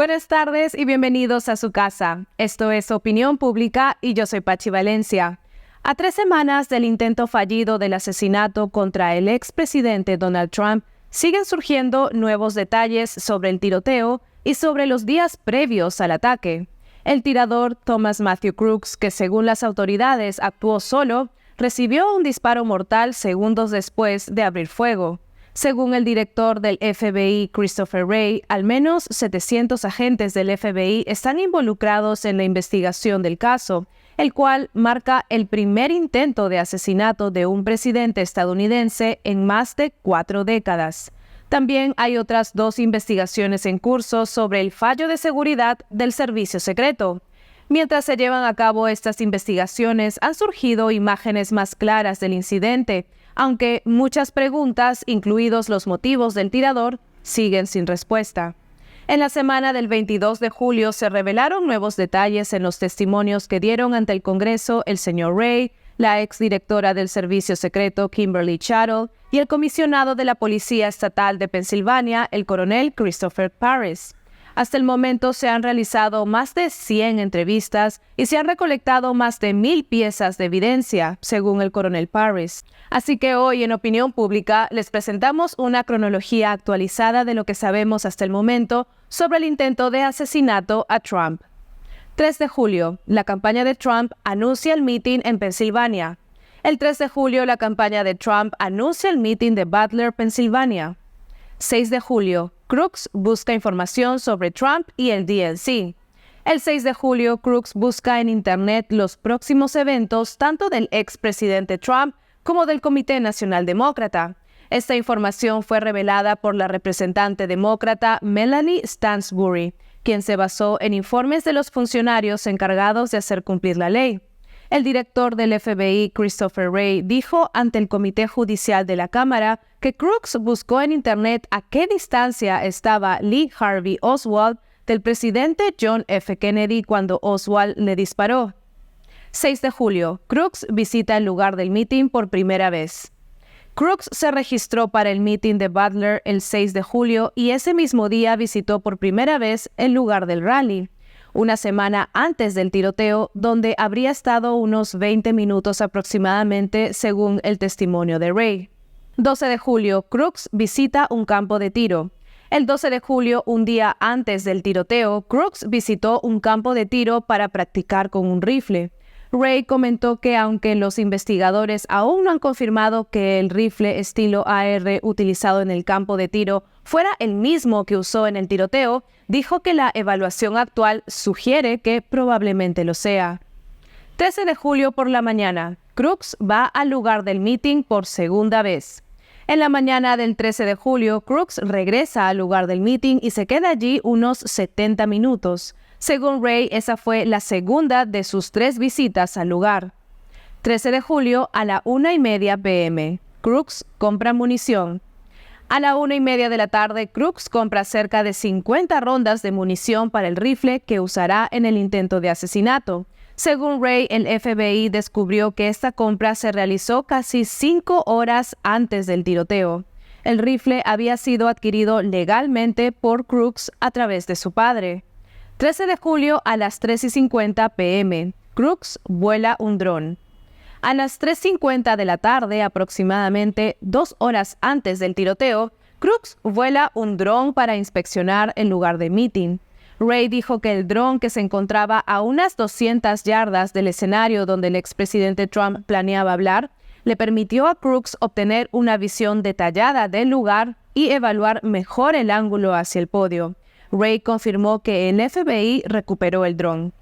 Buenas tardes y bienvenidos a su casa. Esto es Opinión Pública y yo soy Pachi Valencia. A 3 semanas del intento fallido del asesinato contra el expresidente Donald Trump, siguen surgiendo nuevos detalles sobre el tiroteo y sobre los días previos al ataque. El tirador Thomas Matthew Crooks, que según las autoridades actuó solo, recibió un disparo mortal segundos después de abrir fuego. Según el director del FBI, Christopher Wray, al menos 700 agentes del FBI están involucrados en la investigación del caso, el cual marca el primer intento de asesinato de un presidente estadounidense en más de 4 décadas. También hay otras 2 investigaciones en curso sobre el fallo de seguridad del servicio secreto. Mientras se llevan a cabo estas investigaciones, han surgido imágenes más claras del incidente, aunque muchas preguntas, incluidos los motivos del tirador, siguen sin respuesta. En la semana del 22 de julio se revelaron nuevos detalles en los testimonios que dieron ante el Congreso el señor Wray, la exdirectora del Servicio Secreto Kimberly Chattle y el comisionado de la Policía Estatal de Pensilvania, el coronel Christopher Parris. Hasta el momento se han realizado más de 100 entrevistas y se han recolectado más de 1,000 piezas de evidencia, según el coronel Parris. Así que hoy en Opinión Pública les presentamos una cronología actualizada de lo que sabemos hasta el momento sobre el intento de asesinato a Trump. 3 de julio, la campaña de Trump anuncia el mitin en Pensilvania. El 3 de julio, la campaña de Trump anuncia el mitin de Butler, Pensilvania. 6 de julio, Crooks busca información sobre Trump y el DNC. El 6 de julio, Crooks busca en Internet los próximos eventos tanto del expresidente Trump como del Comité Nacional Demócrata. Esta información fue revelada por la representante demócrata Melanie Stansbury, quien se basó en informes de los funcionarios encargados de hacer cumplir la ley. El director del FBI, Christopher Wray, dijo ante el Comité Judicial de la Cámara que Crooks buscó en Internet a qué distancia estaba Lee Harvey Oswald del presidente John F. Kennedy cuando Oswald le disparó. 6 de julio, Crooks visita el lugar del mitin por primera vez. Crooks se registró para el mitin de Butler el 6 de julio y ese mismo día visitó por primera vez el lugar del rally, una semana antes del tiroteo, donde habría estado unos 20 minutos aproximadamente, según el testimonio de Wray. 12 de julio, Crooks visita un campo de tiro. El 12 de julio, un día antes del tiroteo, Crooks visitó un campo de tiro para practicar con un rifle. Wray comentó que aunque los investigadores aún no han confirmado que el rifle estilo AR utilizado en el campo de tiro fuera el mismo que usó en el tiroteo, dijo que la evaluación actual sugiere que probablemente lo sea. 13 de julio por la mañana, Crooks va al lugar del mitin por segunda vez. En la mañana del 13 de julio, Crooks regresa al lugar del mitin y se queda allí unos 70 minutos. Según Wray, esa fue la segunda de sus 3 visitas al lugar. 13 de julio a la 1:30 p.m. Crooks compra munición. A la 1:30 de la tarde, Crooks compra cerca de 50 rondas de munición para el rifle que usará en el intento de asesinato. Según Wray, el FBI descubrió que esta compra se realizó casi 5 horas antes del tiroteo. El rifle había sido adquirido legalmente por Crooks a través de su padre. 13 de julio a las 3:50 p.m. Crooks vuela un dron. A las 3:50 de la tarde, aproximadamente 2 horas antes del tiroteo, Crooks vuela un dron para inspeccionar el lugar de mitin. Wray dijo que el dron, que se encontraba a unas 200 yardas del escenario donde el expresidente Trump planeaba hablar, le permitió a Crooks obtener una visión detallada del lugar y evaluar mejor el ángulo hacia el podio. Wray confirmó que el FBI recuperó el dron.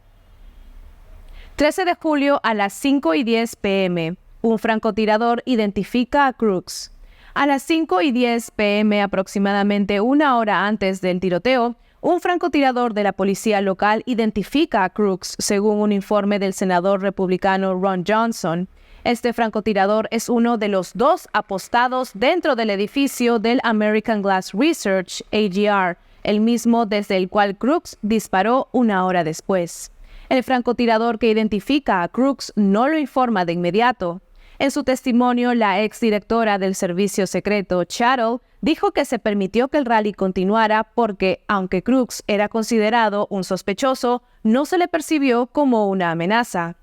13 de julio a las 5:10 p.m. Un francotirador identifica a Crooks. A las 5:10 p.m., aproximadamente 1 hora antes del tiroteo, un francotirador de la policía local identifica a Crooks, según un informe del senador republicano Ron Johnson. Este francotirador es uno de los 2 apostados dentro del edificio del American Glass Research, AGR, el mismo desde el cual Crooks disparó 1 hora después. El francotirador que identifica a Crooks no lo informa de inmediato. En su testimonio, la exdirectora del servicio secreto, Chattel, dijo que se permitió que el rally continuara porque, aunque Crooks era considerado un sospechoso, no se le percibió como una amenaza.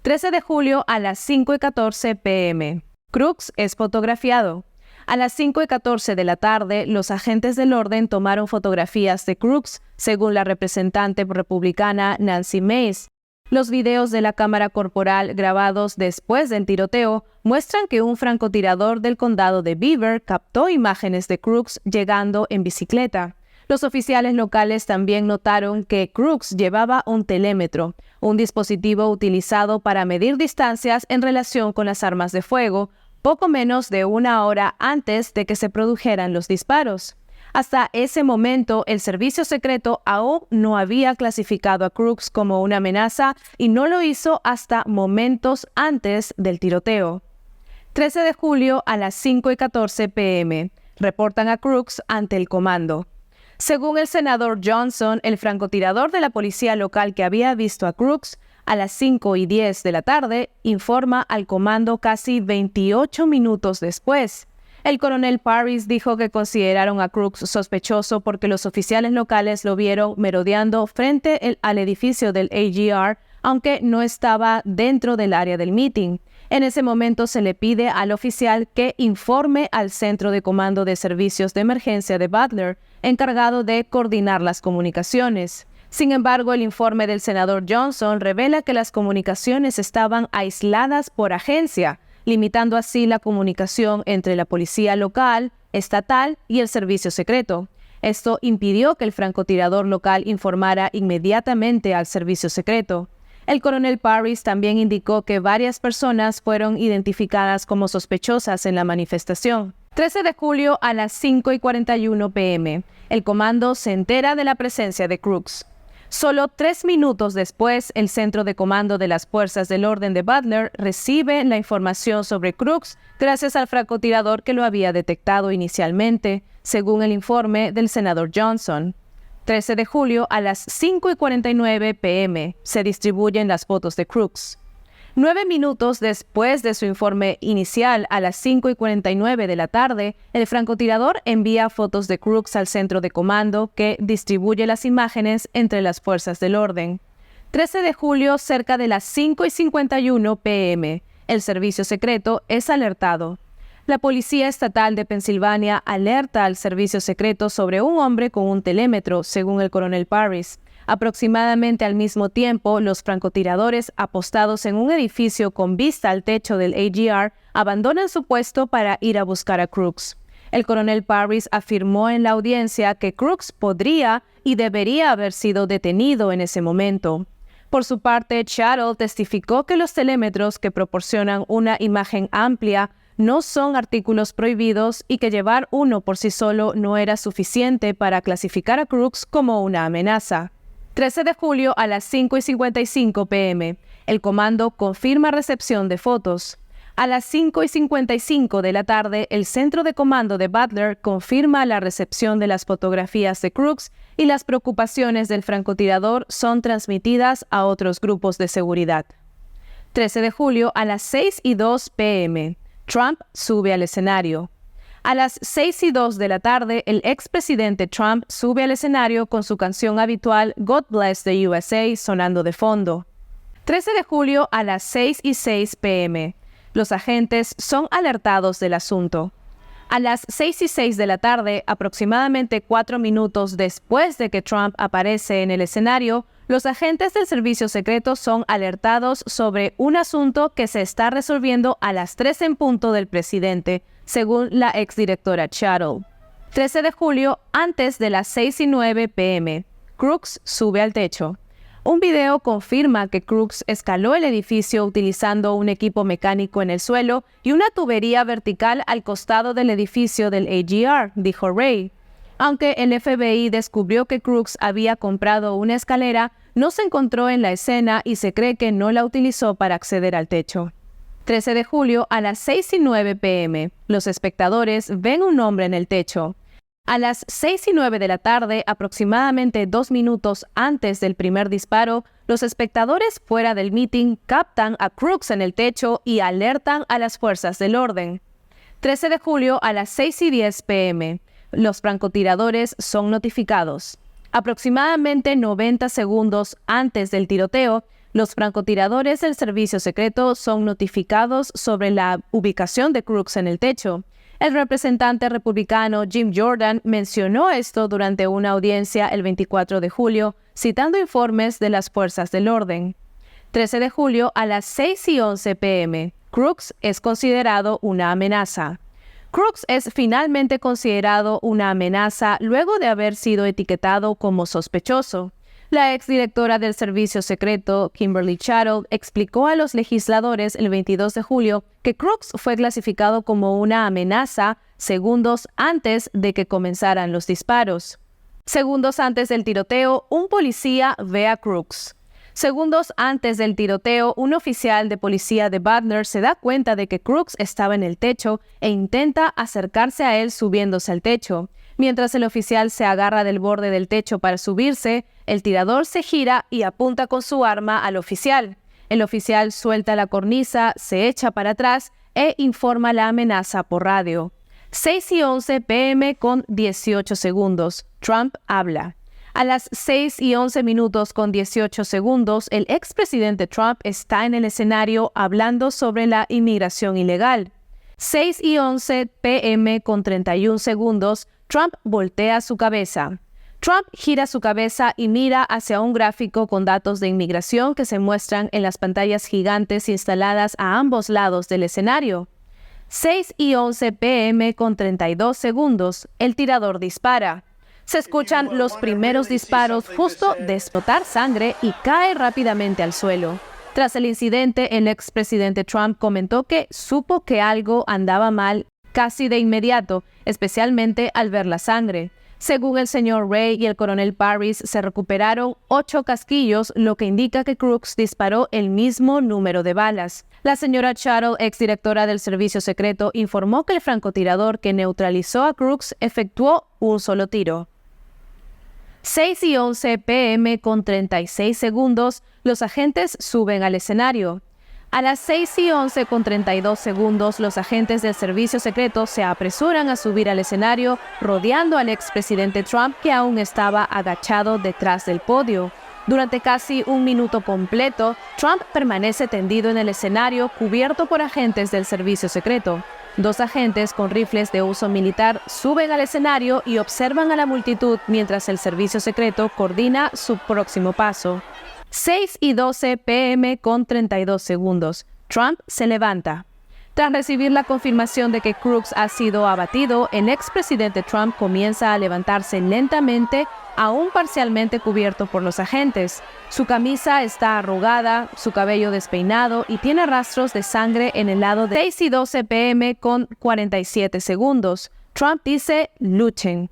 13 de julio a las 5:14 p.m. Crooks es fotografiado. A las 5:14 de la tarde, los agentes del orden tomaron fotografías de Crooks, según la representante republicana Nancy Mace. Los videos de la cámara corporal grabados después del tiroteo muestran que un francotirador del condado de Beaver captó imágenes de Crooks llegando en bicicleta. Los oficiales locales también notaron que Crooks llevaba un telémetro, un dispositivo utilizado para medir distancias en relación con las armas de fuego, poco menos de una hora antes de que se produjeran los disparos. Hasta ese momento, el servicio secreto aún no había clasificado a Crooks como una amenaza y no lo hizo hasta momentos antes del tiroteo. 13 de julio a las 5:14 p.m. Reportan a Crooks ante el comando. Según el senador Johnson, el francotirador de la policía local que había visto a Crooks a las 5:10 de la tarde informa al comando casi 28 minutos después. El coronel Parris dijo que consideraron a Crooks sospechoso porque los oficiales locales lo vieron merodeando frente al edificio del AGR, aunque no estaba dentro del área del meeting. En ese momento se le pide al oficial que informe al Centro de Comando de Servicios de Emergencia de Butler, encargado de coordinar las comunicaciones. Sin embargo, el informe del senador Johnson revela que las comunicaciones estaban aisladas por agencia, limitando así la comunicación entre la policía local, estatal y el servicio secreto. Esto impidió que el francotirador local informara inmediatamente al servicio secreto. El coronel Parris también indicó que varias personas fueron identificadas como sospechosas en la manifestación. 13 de julio a las 5:41 p.m. El comando se entera de la presencia de Crooks. Solo 3 minutos después, el Centro de Comando de las Fuerzas del Orden de Butler recibe la información sobre Crooks gracias al francotirador que lo había detectado inicialmente, según el informe del senador Johnson. 13 de julio a las 5:49 p.m. se distribuyen las fotos de Crooks. 9 minutos después de su informe inicial, a las 5:49 de la tarde, el francotirador envía fotos de Crooks al centro de comando, que distribuye las imágenes entre las fuerzas del orden. 13 de julio, cerca de las 5:51 p.m., el servicio secreto es alertado. La Policía Estatal de Pensilvania alerta al servicio secreto sobre un hombre con un telémetro, según el coronel Parris. Aproximadamente al mismo tiempo, los francotiradores apostados en un edificio con vista al techo del AGR abandonan su puesto para ir a buscar a Crooks. El coronel Parris afirmó en la audiencia que Crooks podría y debería haber sido detenido en ese momento. Por su parte, Chattel testificó que los telémetros, que proporcionan una imagen amplia, no son artículos prohibidos y que llevar uno por sí solo no era suficiente para clasificar a Crooks como una amenaza. 13 de julio a las 5:55 p.m. El comando confirma recepción de fotos. A las 5:55 de la tarde, el Centro de Comando de Butler confirma la recepción de las fotografías de Crooks y las preocupaciones del francotirador son transmitidas a otros grupos de seguridad. 13 de julio a las 6:02 p.m. Trump sube al escenario. A las 6:02 de la tarde, el expresidente Trump sube al escenario con su canción habitual God Bless the USA sonando de fondo. 13 de julio a las 6:06 p.m. Los agentes son alertados del asunto. A las 6:06 de la tarde, aproximadamente 4 minutos después de que Trump aparece en el escenario, los agentes del servicio secreto son alertados sobre un asunto que se está resolviendo a las 3 en punto del presidente, según la exdirectora Chattel. 13 de julio, antes de las 6:09 p.m., Crooks sube al techo. Un video confirma que Crooks escaló el edificio utilizando un equipo mecánico en el suelo y una tubería vertical al costado del edificio del AGR, dijo Ray. Aunque el FBI descubrió que Crooks había comprado una escalera, no se encontró en la escena y se cree que no la utilizó para acceder al techo. 13 de julio a las 6:09 p.m. Los espectadores ven un hombre en el techo. A las 6:09 de la tarde, aproximadamente 2 minutos antes del primer disparo, los espectadores fuera del meeting captan a Crooks en el techo y alertan a las fuerzas del orden. 13 de julio a las 6:10 p.m. Los francotiradores son notificados. Aproximadamente 90 segundos antes del tiroteo, los francotiradores del servicio secreto son notificados sobre la ubicación de Crooks en el techo. El representante republicano Jim Jordan mencionó esto durante una audiencia el 24 de julio, citando informes de las fuerzas del orden. 13 de julio a las 6:11 p.m. Crooks es considerado una amenaza. Crooks es finalmente considerado una amenaza luego de haber sido etiquetado como sospechoso. La exdirectora del Servicio Secreto, Kimberly Chattle, explicó a los legisladores el 22 de julio que Crooks fue clasificado como una amenaza segundos antes de que comenzaran los disparos. Segundos antes del tiroteo, un policía ve a Crooks. Segundos antes del tiroteo, un oficial de policía de Butner se da cuenta de que Crooks estaba en el techo e intenta acercarse a él subiéndose al techo. Mientras el oficial se agarra del borde del techo para subirse, el tirador se gira y apunta con su arma al oficial. El oficial suelta la cornisa, se echa para atrás e informa la amenaza por radio. 6:11 p.m. con 18 segundos. Trump habla. A las 6:11 con 18 segundos, el expresidente Trump está en el escenario hablando sobre la inmigración ilegal. 6:11 p.m. con 31 segundos, Trump voltea su cabeza. Trump gira su cabeza y mira hacia un gráfico con datos de inmigración que se muestran en las pantallas gigantes instaladas a ambos lados del escenario. 6:11 p.m. con 32 segundos, el tirador dispara. Se escuchan los primeros disparos justo de explotar sangre y cae rápidamente al suelo. Tras el incidente, el expresidente Trump comentó que supo que algo andaba mal casi de inmediato, especialmente al ver la sangre. Según el señor Ray y el coronel Parris, se recuperaron 8 casquillos, lo que indica que Crooks disparó el mismo número de balas. La señora Chattle, exdirectora del Servicio Secreto, informó que el francotirador que neutralizó a Crooks efectuó un solo tiro. 6:11 p.m. con 36 segundos, los agentes suben al escenario. A las 6:11 con 32 segundos, los agentes del Servicio Secreto se apresuran a subir al escenario, rodeando al expresidente Trump, que aún estaba agachado detrás del podio. Durante casi un minuto completo, Trump permanece tendido en el escenario, cubierto por agentes del Servicio Secreto. 2 agentes con rifles de uso militar suben al escenario y observan a la multitud mientras el Servicio Secreto coordina su próximo paso. 6:12 p.m. con 32 segundos. Trump se levanta. Tras recibir la confirmación de que Crooks ha sido abatido, el expresidente Trump comienza a levantarse lentamente, aún parcialmente cubierto por los agentes. Su camisa está arrugada, su cabello despeinado y tiene rastros de sangre en el lado de 6:12 p.m. con 47 segundos. Trump dice, luchen.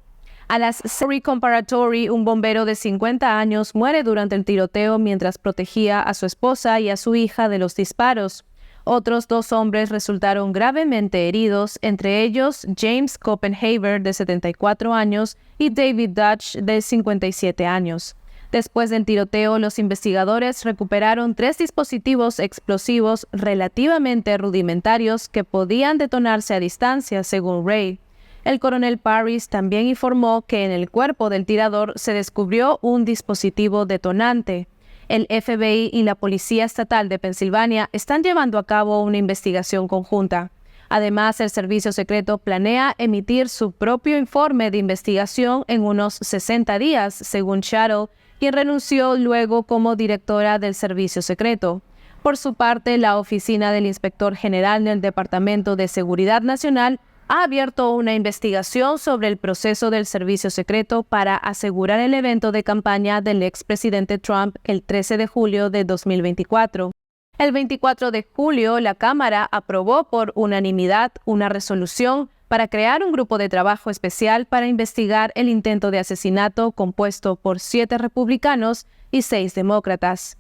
A las 6:00 Comparatory, un bombero de 50 años muere durante el tiroteo mientras protegía a su esposa y a su hija de los disparos. Otros 2 hombres resultaron gravemente heridos, entre ellos James Copenhaver, de 74 años, y David Dutch, de 57 años. Después del tiroteo, los investigadores recuperaron 3 dispositivos explosivos relativamente rudimentarios que podían detonarse a distancia, según Ray. El coronel Parris también informó que en el cuerpo del tirador se descubrió un dispositivo detonante. El FBI y la Policía Estatal de Pensilvania están llevando a cabo una investigación conjunta. Además, el Servicio Secreto planea emitir su propio informe de investigación en unos 60 días, según Chattle, quien renunció luego como directora del Servicio Secreto. Por su parte, la oficina del Inspector General del Departamento de Seguridad Nacional ha abierto una investigación sobre el proceso del Servicio Secreto para asegurar el evento de campaña del expresidente Trump el 13 de julio de 2024. El 24 de julio, la Cámara aprobó por unanimidad una resolución para crear un grupo de trabajo especial para investigar el intento de asesinato compuesto por 7 republicanos y 6 demócratas.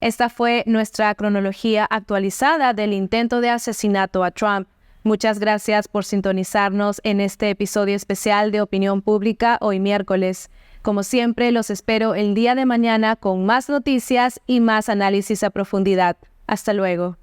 Esta fue nuestra cronología actualizada del intento de asesinato a Trump. Muchas gracias por sintonizarnos en este episodio especial de Opinión Pública hoy miércoles. Como siempre, los espero el día de mañana con más noticias y más análisis a profundidad. Hasta luego.